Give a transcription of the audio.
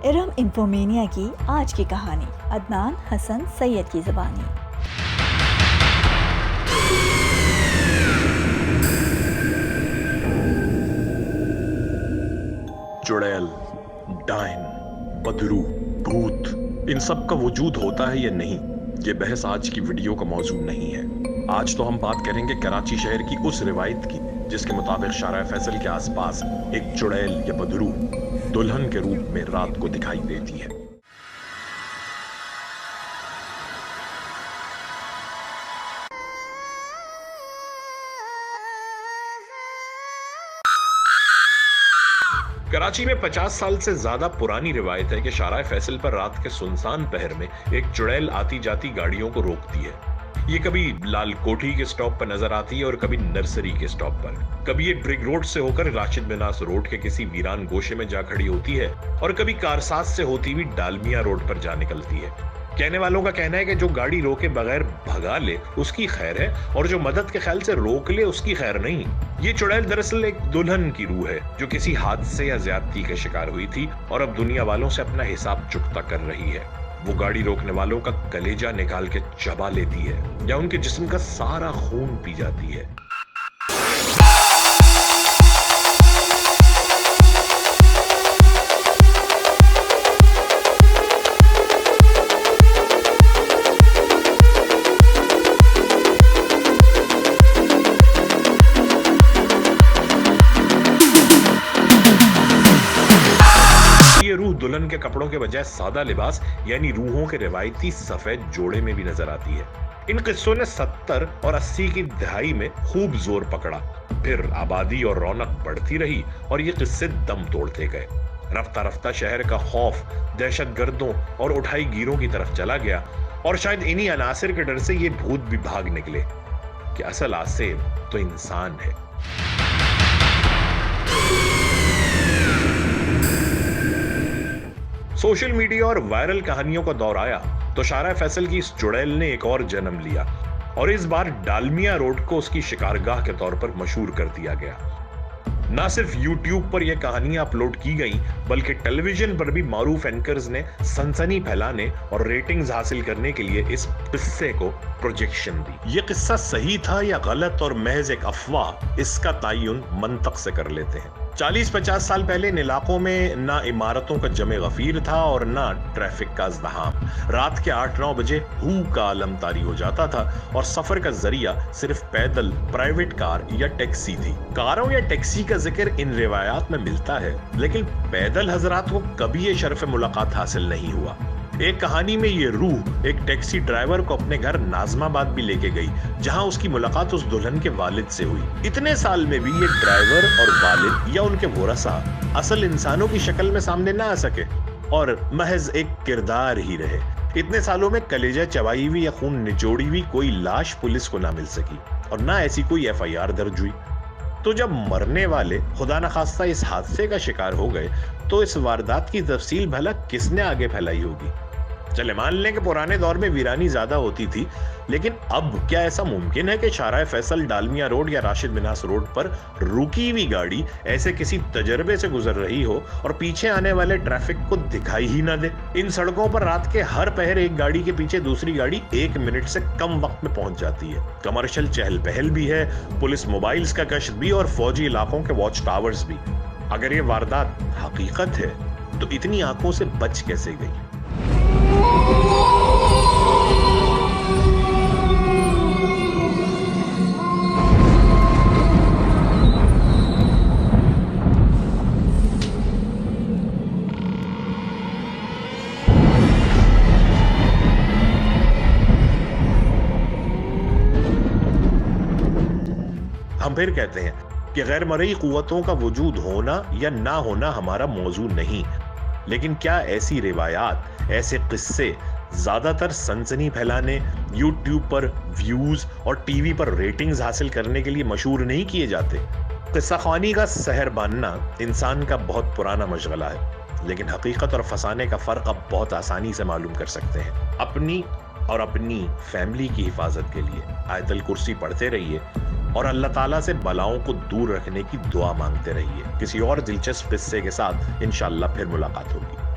इरम इंफोमेनिया की आज की कहानी अदनान हसन सैयद की ज़बानी। चुड़ैल, डायन, बदरू, भूत, इन सब का वजूद होता है या नहीं, ये बहस आज की वीडियो का मौजू नहीं है। आज तो हम बात करेंगे कराची शहर की उस रिवायत की जिसके मुताबिक शारा फैसल के आसपास एक चुड़ैल या बदरू दुल्हन के रूप में रात को दिखाई देती है। कराची में 50 साल से ज्यादा पुरानी रिवायत है कि शारा फैसल पर रात के सुनसान पहर में एक चुड़ैल आती जाती गाड़ियों को रोकती है। ये कभी लाल कोठी के स्टॉप पर नजर आती है और कभी नर्सरी के स्टॉप पर। कभी ये ब्रिग रोड से होकर राशिद मिनास रोड के किसी वीरान गोशे में जा खड़ी होती है और कभी कारसाज से होती हुई डालमिया रोड पर जा निकलती है। कहने वालों का कहना है कि जो गाड़ी रोके बगैर भगा ले उसकी खैर है और जो मदद के ख्याल से रोक ले उसकी खैर नहीं। ये चुड़ैल दरअसल एक दुल्हन की रूह है जो किसी हादसे या ज्यादती के शिकार हुई थी और अब दुनिया वालों से अपना हिसाब चुकता कर रही है। वो गाड़ी रोकने वालों का कलेजा निकाल के चबा लेती है या उनके जिस्म का सारा खून पी जाती है। रूह दुल्हन के कपड़ों के बजाय सादा लिबास यानी रूहों के रिवायती सफेद जोड़े में भी नजर आती है। इन किस्सों ने 70 और 80 की दहाई में खूब जोर पकड़ा, फिर आबादी और रौनक बढ़ती रही और ये किस्से दम तोड़ते गए। रफ्ता रफ्ता शहर का खौफ दहशतगर्दों और उठाई गिरों की तरफ चला गया और शायद इन्हीं अनासिर के डर से ये भूत भी भाग निकले कि असल आसिफ तो इंसान है। सोशल मीडिया और वायरल कहानियों का दौर आया तो शारा फैसल की इस चुड़ैल ने एक और जन्म लिया और इस बार डालमिया रोड को उसकी शिकारगाह के तौर पर मशहूर कर दिया गया। ना सिर्फ YouTube पर यह कहानियां अपलोड की गई बल्कि टेलीविजन पर भी मारूफ एंकर्स ने सनसनी फैलाने और रेटिंग्स हासिल करने के लिए इस किस्से को प्रोजेक्शन दी। यह किस्सा सही था या गलत और महज एक अफवाह, इसका तायुन मंतक से कर लेते हैं। 40-50 साल पहले इन इलाकों में ना इमारतों का जमे गफीर था और ना ट्रैफिक का इज़्दिहाम। रात के 8-9 बजे हू का आलम तारी हो जाता था और सफर का जरिया सिर्फ पैदल, प्राइवेट कार या टैक्सी थी। कारों या टैक्सी का जिक्र इन रिवायात में मिलता है लेकिन पैदल हजरात को कभी ये शर्फ मुलाकात हासिल नहीं हुआ। एक कहानी में ये रूह एक टैक्सी ड्राइवर को अपने घर नाजमाबाद भी लेके गई जहां उसकी मुलाकात उस दुल्हन के वालिद से हुई। इतने साल में भी ये ड्राइवर और वालिद या उनके वोरसा असल इंसानों की शक्ल में सामने ना आ सके और महज एक किरदार ही रहे। इतने सालों में कलेजा चबाई हुई या खून निचोड़ी हुई कोई लाश पुलिस को ना मिल सकी और ना ऐसी कोई FIR दर्ज हुई। तो जब मरने वाले खुदा न खास्ता इस हादसे का शिकार हो गए तो इस वारदात की तफसील भला किसने आगे फैलाई होगी। चले मान लें कि पुराने दौर में वीरानी ज्यादा होती थी, लेकिन अब क्या ऐसा मुमकिन है कि शारा फैसल, डालमिया रोड या राशिद मिनास रोड पर रुकी हुई गाड़ी ऐसे किसी तजर्बे से गुजर रही हो और पीछे आने वाले ट्रैफिक को दिखाई ही ना दे। इन सड़कों पर रात के हर पहर एक गाड़ी के पीछे दूसरी गाड़ी 1 मिनट से कम वक्त में पहुंच जाती है। कमर्शियल चहल पहल भी है, पुलिस मोबाइल्स का गश्त भी और फौजी इलाकों के वॉच टावर्स भी। अगर ये वारदात हकीकत है तो इतनी आंखों से बच कैसे गई। हम फिर कहते हैं कि गैर मरई कुव्वतों का वजूद होना या ना होना हमारा मौजू नहीं, लेकिन क्या ऐसी रिवायात, ऐसे किस्से ज्यादातर सनसनी फैलाने, YouTube पर व्यूज और टीवी पर रेटिंग्स हासिल करने के लिए मशहूर नहीं किए जाते। किस्सा ख़्वानी का सहर बांधना इंसान का बहुत पुराना मशगला है, लेकिन हकीकत और फसाने का फर्क अब बहुत आसानी से मालूम कर सकते हैं। अपनी और अपनी फैमिली की हिफाजत के लिए आयतल कुर्सी पढ़ते रहिए और अल्लाह ताला से बलाओं को दूर रखने की दुआ मांगते रहिए। किसी और दिलचस्प किस्से के साथ इंशाअल्लाह फिर मुलाकात होगी।